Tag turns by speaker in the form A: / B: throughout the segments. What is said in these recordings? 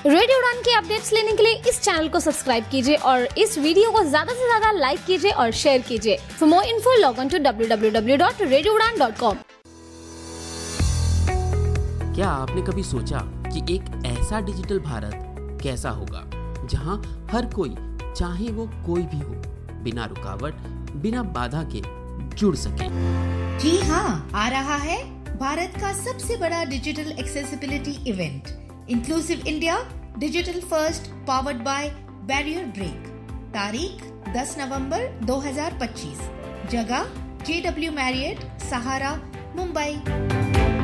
A: Radio उड़ान की updates लेने के लिए इस चैनल को सब्सक्राइब कीजिए और इस वीडियो को ज्यादा से ज्यादा लाइक कीजिए और शेयर कीजिए। For more info log on to www.radioudan.com।
B: क्या आपने कभी सोचा कि एक ऐसा डिजिटल भारत कैसा होगा जहां हर कोई, चाहे वो कोई भी हो, बिना रुकावट, बिना बाधा के जुड़ सके?
C: जी हाँ, आ रहा है भारत का सबसे बड़ा digital accessibility event inclusive India digital first powered by barrier break. तारीख 10 नवंबर 2025। जगह JW मैरियट, सहारा, मुंबई।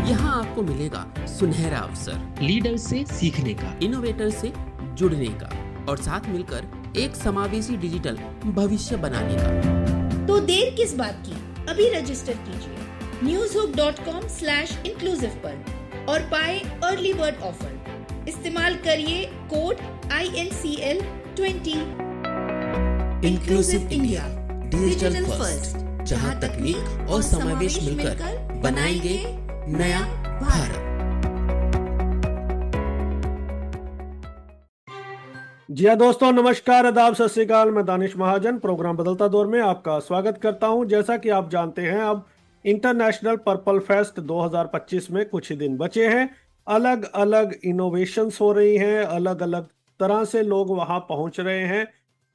B: यहाँ आपको मिलेगा सुनहरा अवसर, लीडर से सीखने का, इनोवेटर से जुड़ने का और साथ मिलकर एक समावेशी डिजिटल भविष्य बनाने का।
C: तो देर किस बात की, अभी रजिस्टर कीजिए newshook.com/inclusive पर और पाए अर्ली बर्ड ऑफर। इस्तेमाल करिए code INCL20।
B: Inclusive India digital first, जहाँ तकनीक और समावेश मिलकर बनाएंगे नया भारत।
D: जी हाँ दोस्तों, नमस्कार, आदाब, सत श्री अकाल। मैं दानिश महाजन प्रोग्राम बदलता दौर में आपका स्वागत करता हूं। जैसा कि आप जानते हैं, अब इंटरनेशनल पर्पल फेस्ट 2025 में कुछ ही दिन बचे हैं। अलग अलग इनोवेशंस हो रही हैं, अलग अलग तरह से लोग वहां पहुंच रहे हैं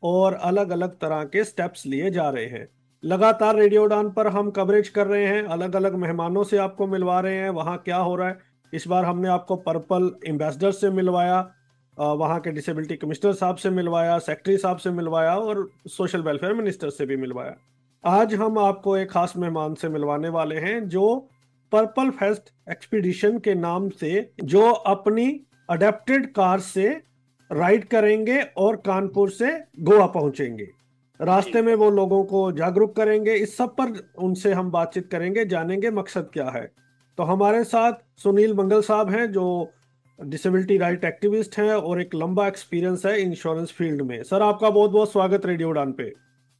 D: और अलग अलग तरह के स्टेप्स लिए जा रहे हैं। लगातार रेडियो उड़ान पर हम कवरेज कर रहे हैं, अलग अलग मेहमानों से आपको मिलवा रहे हैं वहां क्या हो रहा है। इस बार हमने आपको पर्पल एम्बेसडर से मिलवाया, वहाँ के डिसेबिलिटी कमिश्नर साहब से मिलवाया, सेक्रेटरी साहब से मिलवाया और सोशल वेलफेयर मिनिस्टर से भी मिलवाया। आज हम आपको एक खास मेहमान से मिलवाने वाले हैं जो पर्पल फेस्ट एक्सपीडिशन के नाम से जो अपनी अडेप्टेड कार से राइड करेंगे और कानपुर से गोवा पहुंचेंगे। रास्ते में वो लोगों को जागरूक करेंगे। इस सब पर उनसे हम बातचीत करेंगे, जानेंगे मकसद क्या है। तो हमारे साथ सुनील मंगल साहब हैं जो डिसेबिलिटी राइट एक्टिविस्ट हैं और एक लंबा एक्सपीरियंस है इंश्योरेंस फील्ड में। सर, आपका बहुत बहुत स्वागत रेडियो उड़ान पे।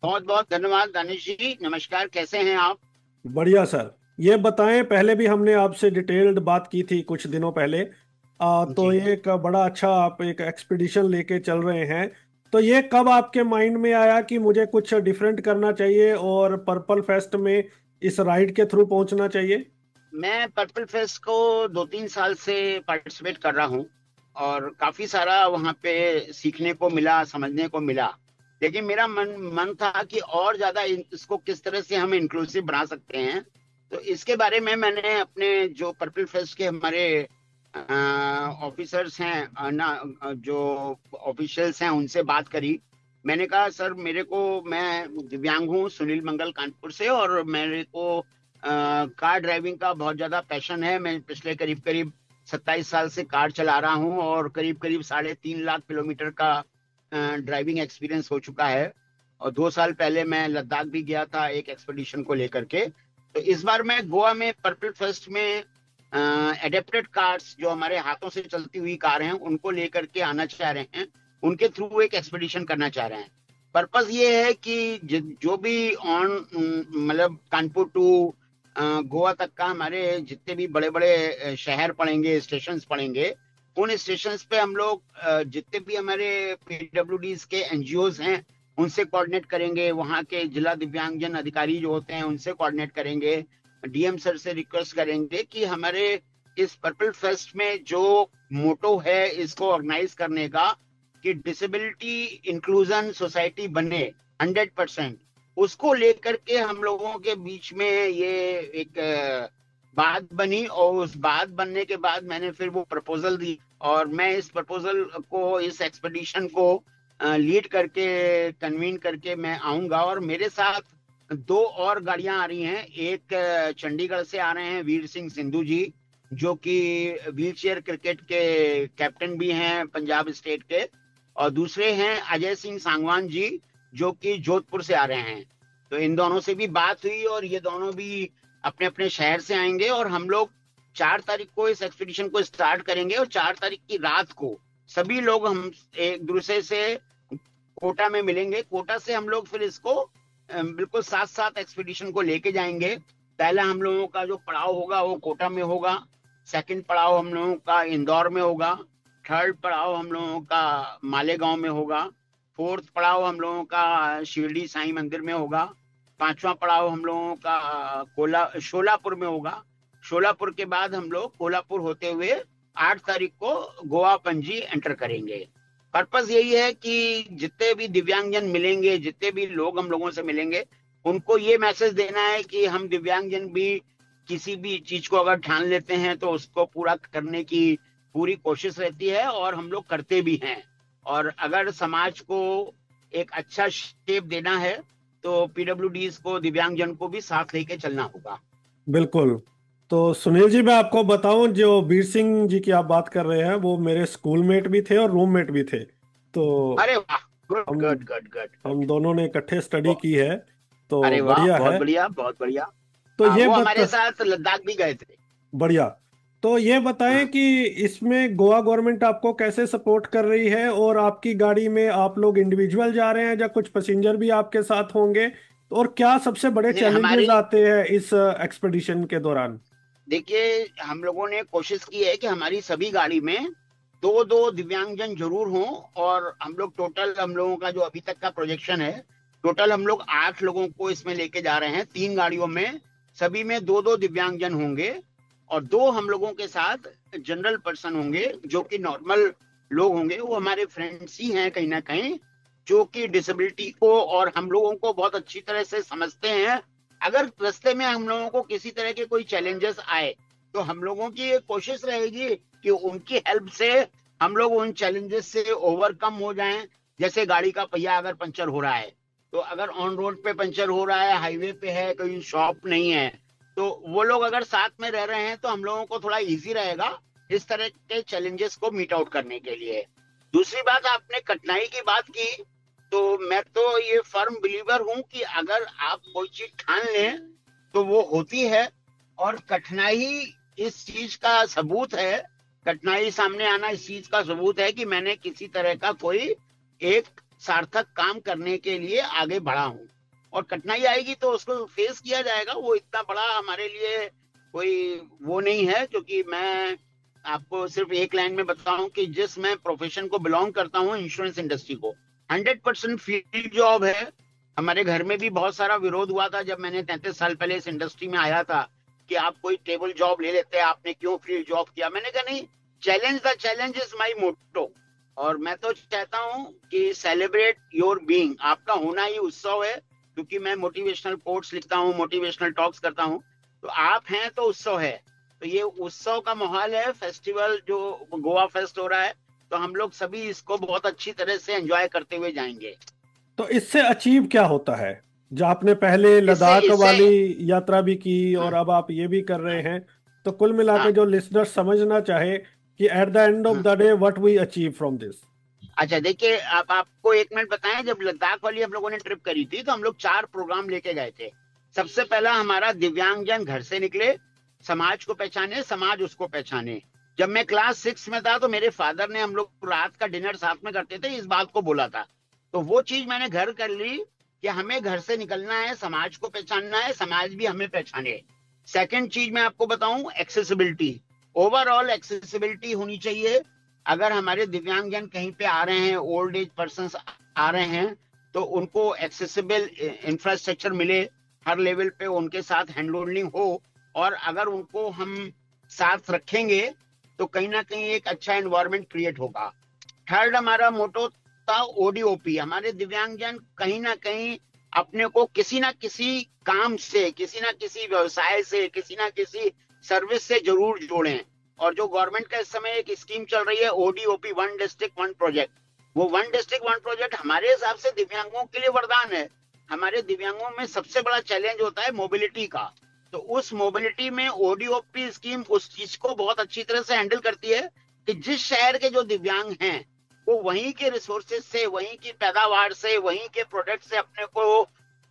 E: बहुत बहुत धन्यवाद दानिश जी, नमस्कार, कैसे हैं आप?
D: बढ़िया सर। ये बताएं, पहले भी हमने आपसे डिटेल्ड बात की थी कुछ दिनों पहले। तो ये एक बड़ा अच्छा आप एक एक्सपीडिशन लेके चल रहे हैं। तो ये कब आपके माइंड में आया कि मुझे कुछ डिफरेंट करना चाहिए और पर्पल फेस्ट में इस राइड के थ्रू पहुंचना चाहिए?
E: मैं पर्पल फेस्ट को 2-3 साल से पार्टिसिपेट कर रहा हूं और काफी सारा वहां पे सीखने को मिला, समझने को मिला। लेकिन मेरा मन था कि और ज्यादा इसको किस तरह से हम इंक्लूसिव बना सकते हैं। तो इसके बारे में मैंने अपने जो पर्पल फेस्ट के हमारे ऑफिसर्स हैं ना, जो ऑफिशियल्स हैं, उनसे बात करी। मैंने कहा सर, मैं दिव्यांग हूँ, सुनील मंगल कानपुर से, और मेरे को कार ड्राइविंग का बहुत ज्यादा पैशन है। मैं पिछले करीब 27 साल से कार चला रहा हूँ और करीब 3.5 लाख किलोमीटर का ड्राइविंग एक्सपीरियंस हो चुका है। और 2 साल पहले मैं लद्दाख भी गया था एक एक्सपेडिशन को लेकर के। तो इस बार मैं गोवा में पर्पल फेस्ट में एडेप्टेड कार्स, जो हमारे हाथों से चलती हुई कार हैं, उनको लेकर के आना चाह रहे हैं। उनके थ्रू एक एक्सपेडिशन करना चाह रहे हैं। पर्पस ये है कि जो भी मतलब कानपुर टू गोवा तक का हमारे जितने भी बड़े बड़े शहर पड़ेंगे, स्टेशंस पड़ेंगे, उन स्टेशंस पे हम लोग जितने भी हमारे PWDs के NGOs हैं उनसे कोऑर्डिनेट करेंगे। वहाँ के जिला दिव्यांगजन अधिकारी जो होते हैं उनसे कोऑर्डिनेट करेंगे। DM सर से रिक्वेस्ट करेंगे कि हमारे इस पर्पल फेस्ट में जो मोटो है इसको ऑर्गेनाइज करने का, कि डिसेबिलिटी इंक्लूजन सोसाइटी बने 100%, उसको लेकर के हम लोगों के बीच में ये एक बात बनी। और उस बात बनने के बाद मैंने फिर वो प्रपोजल दी और मैं इस प्रपोजल को, इस एक्सपेडिशन को लीड करके, कन्वीन करके मैं आऊंगा। और मेरे साथ 2 और गाड़ियां आ रही हैं। एक चंडीगढ़ से आ रहे हैं वीर सिंह सिंधु जी, जो कि व्हीलचेयर क्रिकेट के कैप्टन भी हैं पंजाब स्टेट के, और दूसरे हैं अजय सिंह सांगवान जी, जो कि जोधपुर से आ रहे हैं। तो इन दोनों से भी बात हुई और ये दोनों भी अपने अपने शहर से आएंगे और हम लोग 4 तारीख को इस एक्सपीडिशन को स्टार्ट करेंगे। और 4 तारीख की रात को सभी लोग हम एक दूसरे से कोटा में मिलेंगे। कोटा से हम लोग फिर इसको बिल्कुल साथ एक्सपीडिशन को लेके जाएंगे। पहला हम लोगों का जो पड़ाव होगा वो कोटा में होगा, सेकंड पड़ाव हम लोगों का इंदौर में होगा, थर्ड पड़ाव हम लोगों का मालेगांव में होगा, फोर्थ पड़ाव हम लोगों का शिरडी साईं मंदिर में होगा, पांचवा पड़ाव हम लोगों का शोलापुर में होगा। शोलापुर के बाद हम लोग कोल्हापुर होते हुए 8 तारीख को गोवा पणजी एंटर करेंगे। पर्पस यही है कि जितने भी दिव्यांगजन मिलेंगे, जितने भी लोग हम लोगों से मिलेंगे, उनको ये मैसेज देना है कि हम दिव्यांगजन भी किसी भी चीज को अगर ठान लेते हैं तो उसको पूरा करने की पूरी कोशिश रहती है और हम लोग करते भी हैं। और अगर समाज को एक अच्छा शेप देना है तो पीडब्ल्यूडीज को, दिव्यांगजन को भी साथ लेके चलना होगा।
D: बिल्कुल। तो सुनील जी, मैं आपको बताऊं, जो वीर सिंह जी की आप बात कर रहे हैं वो मेरे स्कूलमेट भी थे और रूममेट भी थे। तो
E: अरे वाह, गुड
D: हम
E: गुड गुड गुड।
D: हम दोनों ने इकट्ठे स्टडी की है, तो
E: अरे वाह,
D: बढ़िया
E: बहुत
D: है।
E: बढ़िया बहुत बढ़िया।
D: तो ये
E: वो हमारे साथ लद्दाख भी गए थे।
D: बढ़िया। तो ये बताएं
E: हाँ।
D: कि इसमें गोवा गवर्नमेंट आपको कैसे सपोर्ट कर रही है, और आपकी गाड़ी में आप लोग इंडिविजुअल जा रहे हैं या कुछ पैसेंजर भी आपके साथ होंगे, और क्या सबसे बड़े
E: नहीं,
D: चैलेंजेस आते हैं इस एक्सपेडिशन के दौरान?
E: देखिए, हम लोगों ने कोशिश की है कि हमारी सभी गाड़ी में 2-2 दिव्यांगजन जरूर हों। और हम लोगों का जो अभी तक का प्रोजेक्शन है, टोटल हम लोग 8 लोगों को इसमें लेके जा रहे हैं। 3 गाड़ियों में सभी में 2-2 दिव्यांगजन होंगे और 2 हम लोगों के साथ जनरल पर्सन होंगे, जो कि नॉर्मल लोग होंगे। वो हमारे फ्रेंड्स ही हैं कहीं ना कहीं, जो कि डिसेबिलिटी को और हम लोगों को बहुत अच्छी तरह से समझते हैं। अगर रास्ते में हम लोगों को किसी तरह के कोई चैलेंजेस आए तो हम लोगों की ये कोशिश रहेगी कि उनकी हेल्प से हम लोग उन चैलेंजेस से ओवरकम हो जाएं। जैसे गाड़ी का पहिया अगर पंचर हो रहा है, तो अगर ऑन रोड पे पंचर हो रहा है, हाईवे पे है, कोई शॉप नहीं है, तो वो लोग अगर साथ में रह रहे हैं तो हम लोगों को थोड़ा इजी रहेगा इस तरह के चैलेंजेस को मीट आउट करने के लिए। दूसरी बात, आपने कठिनाई की बात की, तो मैं तो ये फर्म बिलीवर हूं कि अगर आप कोई चीज ठान लें तो वो होती है। और कठिनाई इस चीज का सबूत है, कठिनाई सामने आना इस चीज का सबूत है कि मैंने किसी तरह का कोई एक सार्थक काम करने के लिए आगे बढ़ा हूं। और कठिनाई आएगी तो उसको फेस किया जाएगा। वो इतना बड़ा हमारे लिए कोई वो नहीं है, क्योंकि मैं आपको सिर्फ एक लाइन में बताऊं कि जिस मैं प्रोफेशन को बिलोंग करता हूं, इंश्योरेंस इंडस्ट्री को, 100% फील्ड जॉब है। हमारे घर में भी बहुत सारा विरोध हुआ था जब मैंने 33 साल पहले इस इंडस्ट्री में आया था कि आप कोई टेबल जॉब ले लेते हैं, आपने क्यों फील्ड जॉब किया। मैंने कहा नहीं, चैलेंज इज माय मोटो। और मैं तो चाहता हूं कि सेलिब्रेट योर बीइंग, आपका होना ही उत्सव है। क्योंकि मैं मोटिवेशनल कोट्स लिखता हूं, मोटिवेशनल टॉक्स करता हूं, तो आप हैं तो उत्सव है। तो ये उत्सव का माहौल है, फेस्टिवल जो गोवा फेस्ट हो रहा है, तो हम लोग सभी इसको बहुत अच्छी तरह से एंजॉय करते हुए जाएंगे।
D: तो इससे अचीव क्या होता है? जो आपने पहले लद्दाख वाली यात्रा भी की और अब आप ये भी कर रहे हैं, तो कुल मिला के जो लिसनर समझना चाहे कि at the end of the day what we achieve from this.
E: अच्छा, देखिए, अब आपको एक मिनट बताएं, जब लद्दाख वाली हम लोगों ने ट्रिप करी थी तो हम लोग 4 प्रोग्राम लेके गए थे। सबसे पहला हमारा दिव्यांगजन घर से निकले, समाज को पहचाने, समाज उसको पहचाने। जब मैं क्लास 6 में था तो मेरे फादर ने, हम लोग रात का डिनर साथ में करते थे, इस बात को बोला था। तो वो चीज मैंने घर कर ली कि हमें घर से निकलना है, समाज को पहचानना है, समाज भी हमें पहचाने। सेकंड चीज मैं आपको बताऊं, एक्सेसिबिलिटी, ओवरऑल एक्सेसिबिलिटी होनी चाहिए। अगर हमारे दिव्यांगजन कहीं पे आ रहे हैं, ओल्ड एज पर्सन आ रहे हैं, तो उनको एक्सेसिबल इंफ्रास्ट्रक्चर मिले, हर लेवल पे उनके साथ हैंड होल्डिंग हो। और अगर उनको हम साथ रखेंगे तो कहीं ना कहीं एक अच्छा एनवायरनमेंट क्रिएट होगा। थर्ड हमारा मोटो था ओडीओपी। हमारे दिव्यांगजन कहीं ना कहीं अपने को किसी ना किसी काम से, किसी ना किसी व्यवसाय से, किसी ना किसी सर्विस से जरूर जोड़ें। और जो गवर्नमेंट का इस समय एक स्कीम चल रही है, ओडीओपी, 1 डिस्ट्रिक्ट 1 प्रोजेक्ट, वो 1 डिस्ट्रिक्ट 1 प्रोजेक्ट हमारे हिसाब से दिव्यांगों के लिए वरदान है। हमारे दिव्यांगों में सबसे बड़ा चैलेंज होता है मोबिलिटी का। तो उस मोबिलिटी में ओडीओपी स्कीम उस चीज को बहुत अच्छी तरह से हैंडल करती है कि जिस शहर के जो दिव्यांग हैं वो वहीं के रिसोर्सेज से, वहीं की पैदावार से, वहीं के प्रोडक्ट से अपने को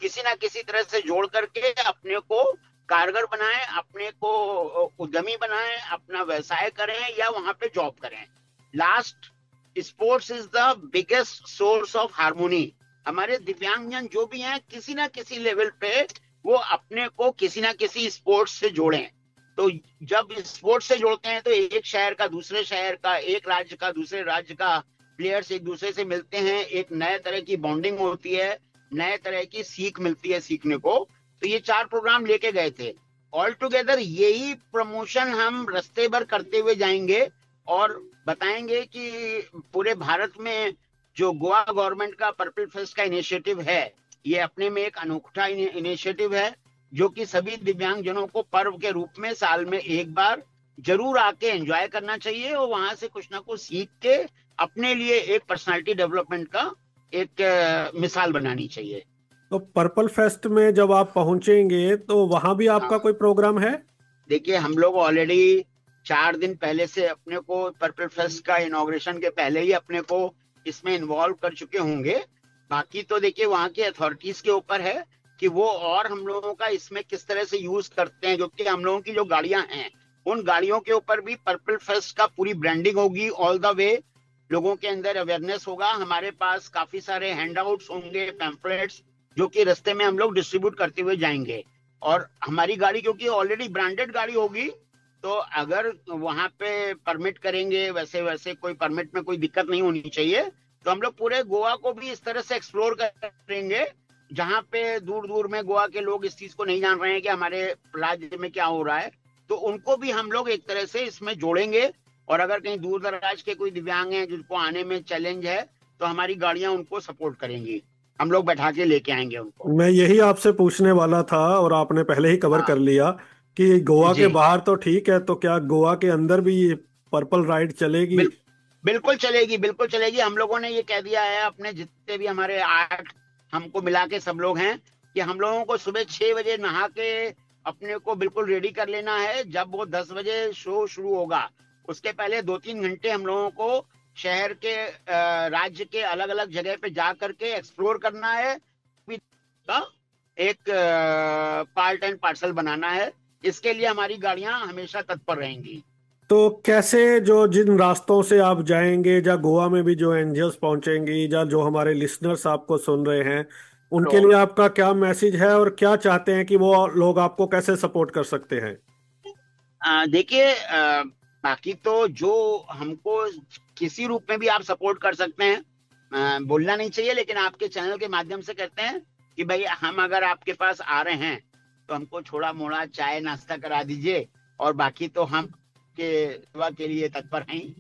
E: किसी ना किसी तरह से जोड़ करके अपने को कारगर बनाएं, अपने को उद्यमी बनाएं, अपना व्यवसाय करें या वहां पे जॉब करें। Last, sports is the biggest source of harmony. हमारे दिव्यांगजन जो भी हैं, किसी ना किसी लेवल पे वो अपने को किसी ना किसी स्पोर्ट्स से जोड़ें। तो जब स्पोर्ट्स से जोड़ते हैं तो एक शहर का दूसरे शहर का, एक राज्य का दूसरे राज्य का प्लेयर्स एक दूसरे से मिलते हैं, एक नए तरह की बॉन्डिंग होती है, नए तरह की सीख मिलती है सीखने को। तो ये 4 प्रोग्राम लेके गए थे। ऑल टुगेदर यही प्रमोशन हम रास्ते भर करते हुए जाएंगे और बताएंगे कि पूरे भारत में जो गोवा गवर्नमेंट का पर्पल फेस्ट का इनिशिएटिव है, ये अपने में एक अनोखा इनिशिएटिव है जो कि सभी दिव्यांगजनों को पर्व के रूप में साल में एक बार जरूर आके एंजॉय करना चाहिए और वहां से कुछ ना कुछ सीख के अपने लिए एक पर्सनालिटी डेवलपमेंट का एक मिसाल बनानी चाहिए।
D: तो पर्पल फेस्ट में जब आप पहुंचेंगे तो वहां भी आपका कोई प्रोग्राम है?
E: देखिए, हम लोग ऑलरेडी 4 दिन पहले से अपने को पर्पल फेस्ट का इनॉग्रेशन के पहले ही अपने को इसमें इन्वॉल्व कर चुके होंगे। बाकी तो देखिए वहाँ के अथॉरिटीज के ऊपर है कि वो और हम लोगों का इसमें किस तरह से यूज करते हैं, क्योंकि हम लोगों की जो गाड़ियां हैं उन गाड़ियों के ऊपर भी पर्पल फेस्ट का पूरी ब्रांडिंग होगी ऑल द वे, लोगों के अंदर अवेयरनेस होगा। हमारे पास काफी सारे हैंडआउट्स होंगे, पैम्फलेट्स, जो कि रास्ते में हम लोग डिस्ट्रीब्यूट करते हुए जाएंगे। और हमारी गाड़ी क्योंकि ऑलरेडी ब्रांडेड गाड़ी होगी, तो अगर वहां पे परमिट करेंगे वैसे वैसे कोई परमिट में कोई दिक्कत नहीं होनी चाहिए। तो हम लोग पूरे गोवा को भी इस तरह से एक्सप्लोर करेंगे जहां पे दूर दूर में गोवा के लोग इस चीज को नहीं जान रहे हैं कि हमारे राज्य में क्या हो रहा है, तो उनको भी हम लोग एक तरह से इसमें जोड़ेंगे। और अगर कहीं दूर दराज के कोई दिव्यांग हैं जिनको आने में चैलेंज है, तो हमारी गाड़ियां उनको सपोर्ट करेंगी, हम लोग बैठा के लेके आएंगे उनको।
D: मैं यही आपसे पूछने वाला था और आपने पहले ही कवर कर लिया कि गोवा के बाहर तो ठीक है, तो क्या गोवा के अंदर भी ये पर्पल राइड चलेगी?
E: बिल्कुल चलेगी, बिल्कुल चलेगी। हम लोगों ने ये कह दिया है अपने जितने भी हमारे 8 हमको मिला के सब लोग हैं कि हम लोगों को सुबह 6 बजे नहा के अपने को बिल्कुल रेडी कर लेना है। जब वो 10 बजे शो शुरू होगा उसके पहले 2-3 घंटे हम लोगों को शहर के राज्य के अलग अलग जगह पे जा करके एक्सप्लोर करना है, एक पार्ट एंड पार्सल बनाना है। इसके लिए हमारी गाड़ियां हमेशा तत्पर रहेंगी।
D: तो कैसे, जो जिन रास्तों से आप जाएंगे, या गोवा में भी जो एनजीओस पहुंचेंगी, या जो हमारे लिसनर्स आपको सुन रहे हैं, उनके लिए आपका क्या मैसेज है और क्या चाहते हैं कि वो लोग आपको कैसे सपोर्ट कर सकते हैं?
E: देखिए, बाकी तो जो हमको किसी रूप में भी आप सपोर्ट कर सकते हैं, बोलना नहीं चाहिए, लेकिन आपके चैनल के माध्यम से कहते हैं कि भाई हम अगर आपके पास आ रहे हैं तो हमको छोड़ा मोड़ा चाय नाश्ता करा दीजिए, और बाकी तो हम के सेवा के लिए तत्पर हैं।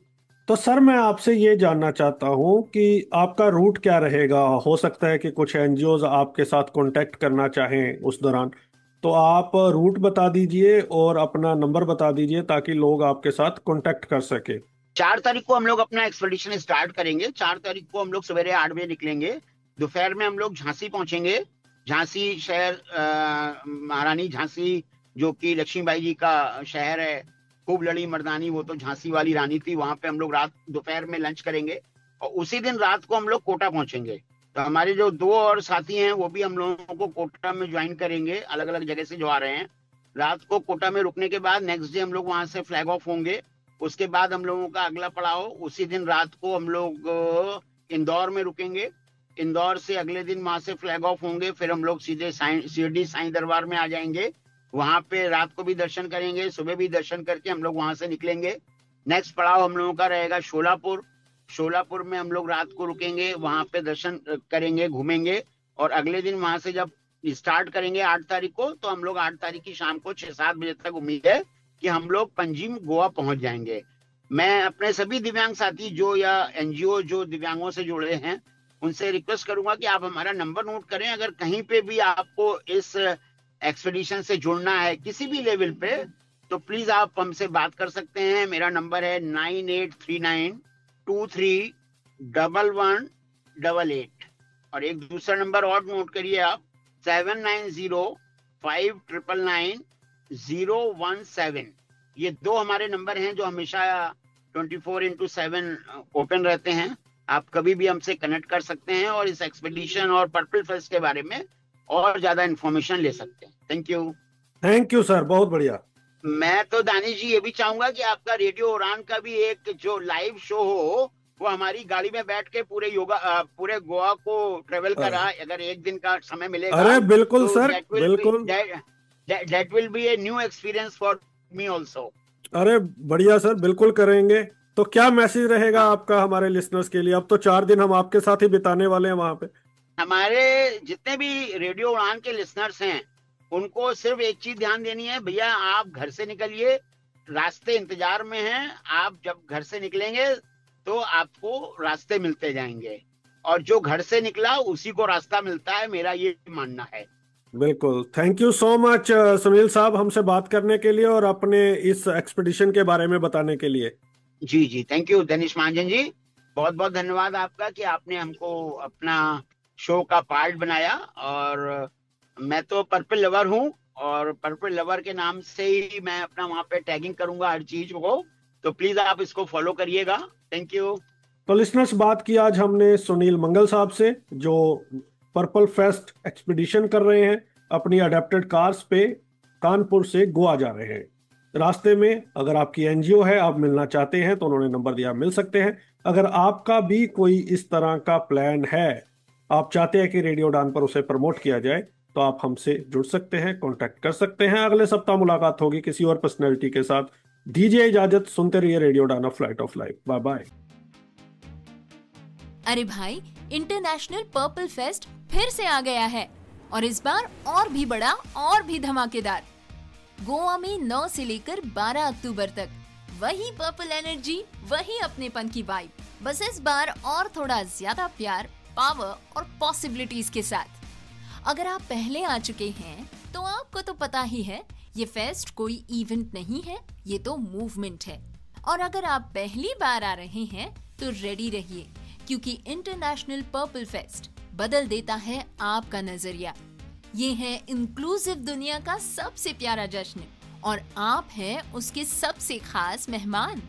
D: तो सर, मैं आपसे ये जानना चाहता हूँ कि आपका रूट क्या रहेगा। हो सकता है कि कुछ एनजीओज आपके साथ कांटेक्ट करना चाहें उस दौरान, तो आप रूट बता दीजिए और अपना नंबर बता दीजिए ताकि लोग आपके साथ कांटेक्ट कर सके।
E: 4 तारीख को हम लोग अपना एक्सपेडिशन स्टार्ट करेंगे। 4 तारीख को हम लोग सवेरे 8 बजे निकलेंगे। दोपहर में हम लोग झांसी पहुंचेंगे। झांसी शहर, महारानी झांसी जो कि लक्ष्मीबाई जी का शहर है, खूब लड़ी मर्दानी, वो तो झांसी वाली रानी थी। वहां पे हम लोग रात दोपहर में लंच करेंगे और उसी दिन रात को हम लोग कोटा पहुंचेंगे। तो हमारे जो 2 और साथी हैं वो भी हम लोगों को कोटा में ज्वाइन करेंगे, अलग अलग जगह से जो आ रहे हैं। रात को कोटा में रुकने के बाद नेक्स्ट डे हम लोग वहां से फ्लैग ऑफ होंगे। उसके बाद हम लोगों का अगला पड़ाव उसी दिन रात को हम लोग इंदौर में रुकेंगे। इंदौर से अगले दिन वहां से फ्लैग ऑफ होंगे, फिर हम लोग सीधे शिरडी साईं दरबार में आ जाएंगे। वहां पे रात को भी दर्शन करेंगे, सुबह भी दर्शन करके हम लोग वहां से निकलेंगे। नेक्स्ट पड़ाव हम लोगों का रहेगा शोलापुर। शोलापुर में हम लोग रात को रुकेंगे, वहां पे दर्शन करेंगे, घूमेंगे, और अगले दिन वहां से जब स्टार्ट करेंगे 8 तारीख को, तो हम लोग 8 तारीख की शाम को 6-7 बजे तक उम्मीद है कि हम लोग पंजिम गोवा पहुंच जाएंगे। मैं अपने सभी दिव्यांग साथी जो या एनजीओ जो दिव्यांगों से जुड़े हैं उनसे रिक्वेस्ट करूंगा कि आप हमारा नंबर नोट करें। अगर कहीं पे भी आपको इस एक्सपेडिशन से जुड़ना है किसी भी लेवल पे, तो प्लीज आप हमसे बात कर सकते हैं। मेरा नंबर है 9839231188, और एक दूसरा नंबर और नोट करिए आप, 7905999017। ये 2 हमारे नंबर हैं जो हमेशा 24/7 ओपन रहते हैं। आप कभी भी हमसे कनेक्ट कर सकते हैं और इस एक्सपेडिशन और पर्पल फेस्ट के बारे में और ज्यादा इंफॉर्मेशन ले सकते हैं। थैंक यू सर, बहुत बढ़िया। मैं तो दानिश जी ये भी चाहूंगा कि आपका रेडियो उड़ान का भी एक जो लाइव शो हो वो हमारी गाड़ी में बैठ के पूरे गोवा को ट्रेवल करा, अगर एक दिन का समय मिलेगा।
D: अरे बिल्कुल सर, बिल्कुल।
E: That will be a new experience for me also.
D: अरे बढ़िया सर, बिल्कुल करेंगे। तो क्या मैसेज रहेगा आपका हमारे लिसनर्स के लिए? अब तो 4 दिन हम आपके साथ ही बिताने वाले हैं वहां पे।
E: हमारे जितने भी रेडियो उड़ान के लिसनर्स हैं उनको सिर्फ एक चीज ध्यान देनी है, भैया आप घर से निकलिए, रास्ते इंतजार में हैं। आप जब घर से निकलेंगे तो आपको रास्ते मिलते जाएंगे, और जो घर से निकला उसी को रास्ता मिलता है, मेरा ये मानना है।
D: बिल्कुल। Thank you so much Sunil साहब, हमसे बात करने के लिए और अपने इस एक्सपीडिशन के बारे में बताने के लिए।
E: जी जी, थैंक यू दानिश महाजन जी, बहुत बहुत धन्यवाद आपका कि आपने हमको अपना शो का पार्ट बनाया। और मैं तो पर्पल लवर हूँ, और पर्पल लवर के नाम से ही मैं अपना वहाँ पे टैगिंग करूंगा हर चीज को, तो प्लीज आप इसको फॉलो करिएगा। Thank you.
D: तो लिसनर्स, बात की आज हमने सुनील मंगल साहब से, जो पर्पल फेस्ट एक्सपीडिशन कर रहे हैं अपनी अडेप्टेड कार्स पे, कानपुर से गोवा जा रहे हैं। रास्ते में अगर आपकी एनजीओ है, आप मिलना चाहते हैं तो उन्होंने नंबर दिया, मिल सकते हैं। अगर आपका भी कोई इस तरह का प्लान है, आप चाहते हैं कि रेडियो उड़ान पर उसे प्रमोट किया जाए, तो आप हमसे जुड़ सकते हैं, कांटेक्ट कर सकते हैं। अगले सप्ताह मुलाकात होगी किसी और पर्सनैलिटी के साथ। दीजिए इजाजत, सुनते रहिए radio Udaan, flight of life. Bye bye.
F: अरे भाई, इंटरनेशनल पर्पल फेस्ट फिर से आ गया है, और इस बार और भी बड़ा और भी धमाकेदार। गोवा में 9 से लेकर 12 अक्टूबर तक वही पर्पल एनर्जी, वही अपनेपन की वाइब, बस इस बार और थोड़ा ज्यादा प्यार, पावर और पॉसिबिलिटीज के साथ। अगर आप पहले आ चुके हैं तो आपको तो पता ही है, ये फेस्ट कोई इवेंट नहीं है, ये तो मूवमेंट है। और अगर आप पहली बार आ रहे हैं तो रेडी रहिए, क्योंकि इंटरनेशनल पर्पल फेस्ट बदल देता है आपका नजरिया। ये है इंक्लूसिव दुनिया का सबसे प्यारा जश्न, और आप हैं उसके सबसे खास मेहमान।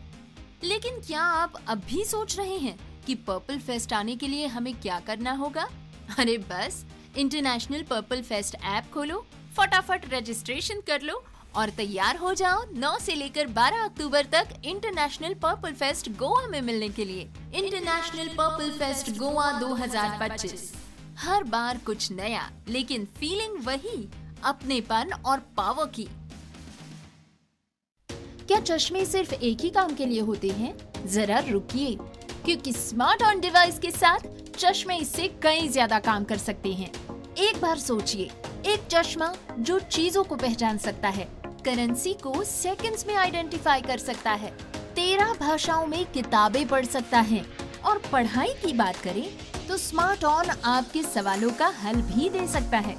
F: लेकिन क्या आप अब भी सोच रहे हैं कि पर्पल फेस्ट आने के लिए हमें क्या करना होगा? अरे बस इंटरनेशनल पर्पल फेस्ट ऐप खोलो, फटाफट रजिस्ट्रेशन कर लो और तैयार हो जाओ 9 से लेकर 12 अक्टूबर तक इंटरनेशनल पर्पल फेस्ट गोवा में मिलने के लिए। इंटरनेशनल पर्पल फेस्ट गोवा 2025, हर बार कुछ नया, लेकिन फीलिंग वही, अपनेपन और पावर की। क्या चश्मे सिर्फ एक ही काम के लिए होते हैं? जरा रुकिए, क्योंकि स्मार्ट ऑन डिवाइस के साथ चश्मे इससे कई ज्यादा काम कर सकते हैं। एक बार सोचिए, एक चश्मा जो चीजों को पहचान सकता है, करेंसी को सेकंड्स में आइडेंटिफाई कर सकता है, 13 भाषाओं में किताबें पढ़ सकता है, और पढ़ाई की बात करें तो स्मार्ट ऑन आपके सवालों का हल भी दे सकता है।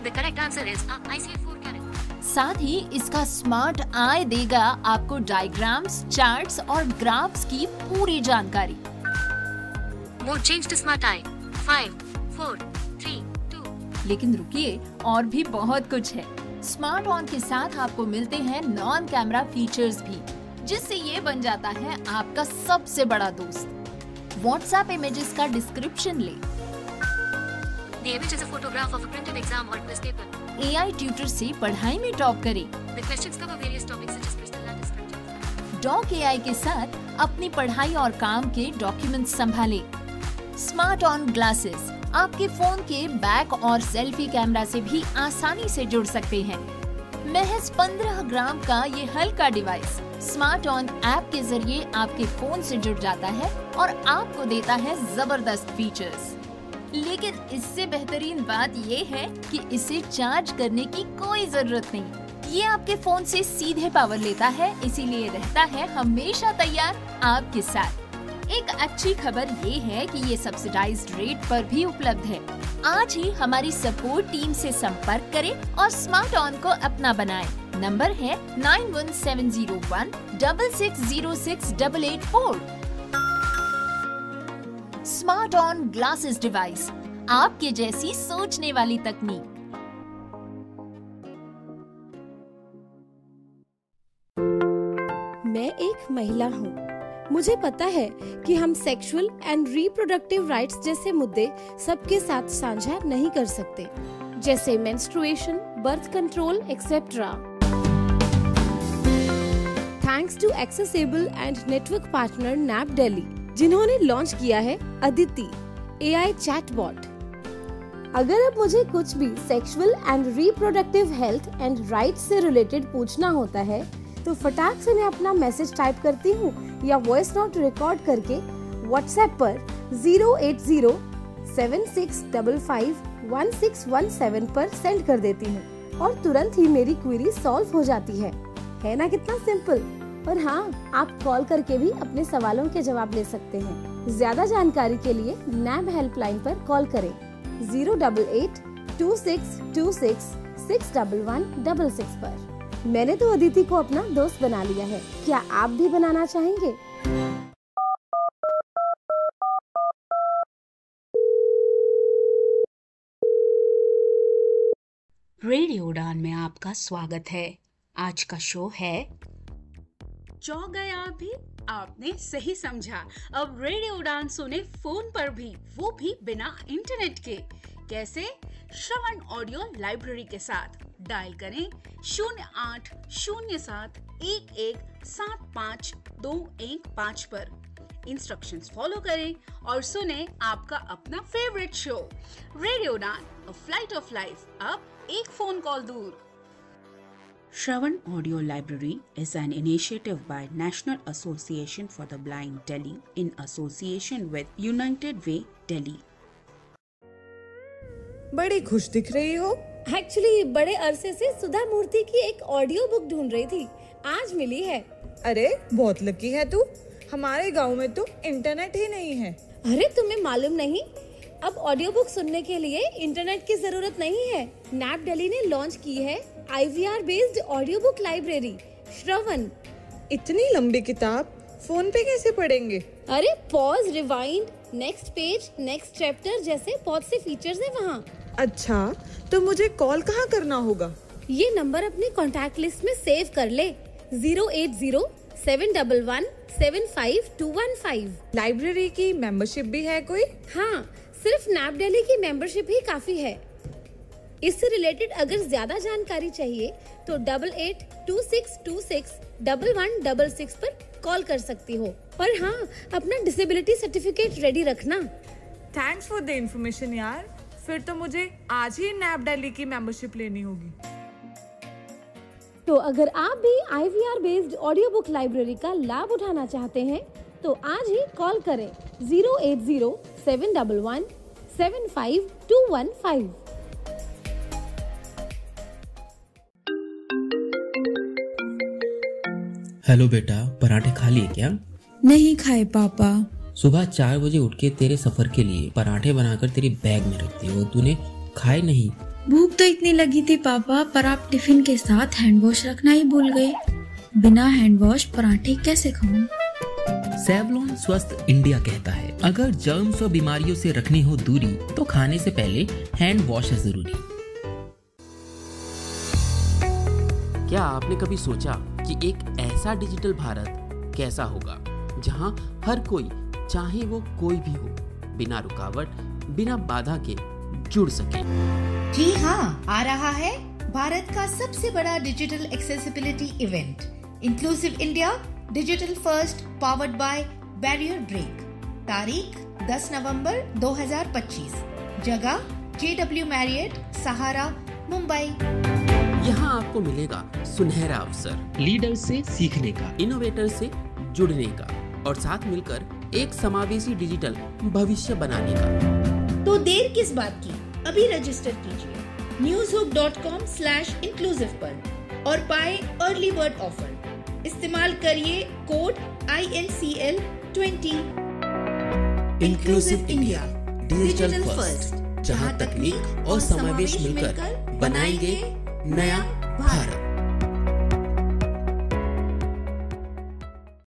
F: The correct answer is ICF4 Canon। साथ ही इसका स्मार्ट आई देगा आपको डायग्राम्स, चार्ट्स और ग्राफ्स की पूरी जानकारी। Mode change to smart eye। 5, 4, 3, 2। लेकिन रुकिए, और भी बहुत कुछ है। स्मार्ट ऑन के साथ आपको मिलते हैं नॉन कैमरा फीचर्स भी, जिससे ये बन जाता है आपका सबसे बड़ा दोस्त। व्हाट्सएप इमेजेस का डिस्क्रिप्शन ले, The image is a photograph of a printed exam or quiz paper। AI tutor से पढ़ाई में टॉप करें। The questions cover various topics such as personal and structure। Doc AI के साथ अपनी पढ़ाई और काम के डॉक्यूमेंट्स संभालें। स्मार्ट ऑन ग्लासेस आपके फोन के बैक और सेल्फी कैमरा से भी आसानी से जुड़ सकते हैं। महज 15 ग्राम का ये हल्का डिवाइस स्मार्ट ऑन ऐप के जरिए आपके फोन से जुड़ जाता है और आपको देता है जबरदस्त फीचर्स। लेकिन इससे बेहतरीन बात ये है कि इसे चार्ज करने की कोई जरूरत नहीं। ये आपके फोन से सीधे पावर लेता है, इसीलिए रहता है हमेशा तैयार आपके साथ। एक अच्छी खबर ये है कि ये सब्सिडाइज्ड रेट पर भी उपलब्ध है। आज ही हमारी सपोर्ट टीम से संपर्क करें और स्मार्ट ऑन को अपना बनाएं। नंबर है 91701 66068884। स्मार्ट ऑन ग्लासेस डिवाइस, आपके जैसी सोचने वाली तकनीक।
G: मैं एक महिला हूँ। मुझे पता है कि हम सेक्सुअल एंड रिप्रोडक्टिव राइट्स जैसे मुद्दे सबके साथ साझा नहीं कर सकते, जैसे menstruation, birth control etcetera. Thanks to accessible and network partner नैप दिल्ली, जिन्होंने लॉन्च किया है अदिति AI चैटबॉट। अगर अब मुझे कुछ भी sexual and reproductive health and rights से रिलेटेड पूछना होता है तो फटाक से मैं अपना मैसेज टाइप करती हूँ या वॉइस नोट रिकॉर्ड करके व्हाट्सएप पर 08076551617 पर सेंड कर देती हूँ और तुरंत ही मेरी क्वेरी सॉल्व हो जाती है ना कितना सिंपल। और हाँ, आप कॉल करके भी अपने सवालों के जवाब ले सकते हैं। ज्यादा जानकारी के लिए नैब हेल्पलाइन पर कॉल करें 0882626611166 पर। मैंने तो अदिति को अपना दोस्त बना लिया है, क्या आप भी बनाना चाहेंगे?
H: रेडियो उड़ान में आपका स्वागत है। आज का शो है
I: चौंक गए आप भी? आपने सही समझा। अब रेडियो उड़ान सुने फोन पर भी, वो भी बिना इंटरनेट के। कैसे? श्रवण ऑडियो लाइब्रेरी के साथ। डायल करें 0807117525 पर। इंस्ट्रक्शंस फॉलो करें और सुने आपका अपना फेवरेट शो रेडियो उड़ान, अ फ्लाइट ऑफ लाइफ, अब एक फोन कॉल दूर।
H: Shravan Audio Library is an initiative by National Association for the Blind Delhi in association with United Way Delhi.
J: बड़ी खुश दिख रही हो।
G: एक्चुअली बड़े अरसे से सुधा मूर्ति की एक ऑडियो बुक ढूंढ रही थी, आज मिली है।
J: अरे बहुत लकी है तू, हमारे गांव में तो इंटरनेट ही नहीं है।
G: अरे तुम्हें मालूम नहीं, अब ऑडियो बुक सुनने के लिए इंटरनेट की जरूरत नहीं है। नैब दिल्ली ने लॉन्च की है IVR based audio book library Shravan.
J: इतनी लंबी किताब फोन पे कैसे पढ़ेंगे?
G: अरे pause, rewind, next page, next chapter जैसे बहुत से फीचर्स हैं वहाँ।
J: अच्छा, तो मुझे कॉल कहाँ करना होगा?
G: ये नंबर अपने कॉन्टैक्ट लिस्ट में सेव कर ले, 08071175215।
J: लाइब्रेरी की मेंबरशिप भी है कोई?
G: हाँ, सिर्फ नैब दिल्ली की मेंबरशिप ही काफी है। इससे रिलेटेड अगर ज्यादा जानकारी चाहिए तो 8826261166 पर कॉल कर सकती हो। पर हाँ, अपना डिसेबिलिटी सर्टिफिकेट रेडी रखना।
J: थैंक्स फॉर द इन्फॉर्मेशन यार। फिर तो मुझे आज ही नैब दिल्ली की मेंबरशिप लेनी होगी।
G: तो अगर आप भी IVR based audio book library का लाभ उठाना चाहते हैं तो आज ही कॉल करें 08071175215।
B: हेलो बेटा, पराठे खा लिए क्या?
K: नहीं खाए पापा।
B: सुबह 4 बजे उठ के तेरे सफर के लिए पराठे बनाकर तेरी बैग में रखती हो, तूने खाए नहीं।
K: भूख तो इतनी लगी थी पापा, पर आप टिफिन के साथ हैंड वॉश रखना ही भूल गए। बिना हैंड वॉश पराठे कैसे खाऊं?
B: सेवलॉन स्वस्थ इंडिया कहता है, अगर जर्म्स और बीमारियों से रखनी हो दूरी तो खाने से पहले हैंड वॉश है जरूरी। क्या आपने कभी सोचा कि एक ऐसा डिजिटल भारत कैसा होगा जहां हर कोई, चाहे वो कोई भी हो, बिना रुकावट, बिना बाधा के जुड़ सके?
C: जी हाँ, आ रहा है भारत का सबसे बड़ा digital accessibility event, inclusive India digital first powered by barrier break. तारीख 10 नवंबर 2025। जगह JW मैरियट, सहारा, मुंबई।
B: यहाँ आपको मिलेगा सुनहरा अवसर, लीडर से सीखने का, इनोवेटर से जुड़ने का और साथ मिलकर एक समावेशी डिजिटल भविष्य बनाने का।
C: तो देर किस बात की, अभी रजिस्टर कीजिए newshook.com/inclusive पर और पाए अर्ली बर्ड ऑफर। इस्तेमाल करिए code INCL20।
B: Inclusive India digital first, जहां तकनीक और समावेश मिलकर बनाएंगे नया भारत।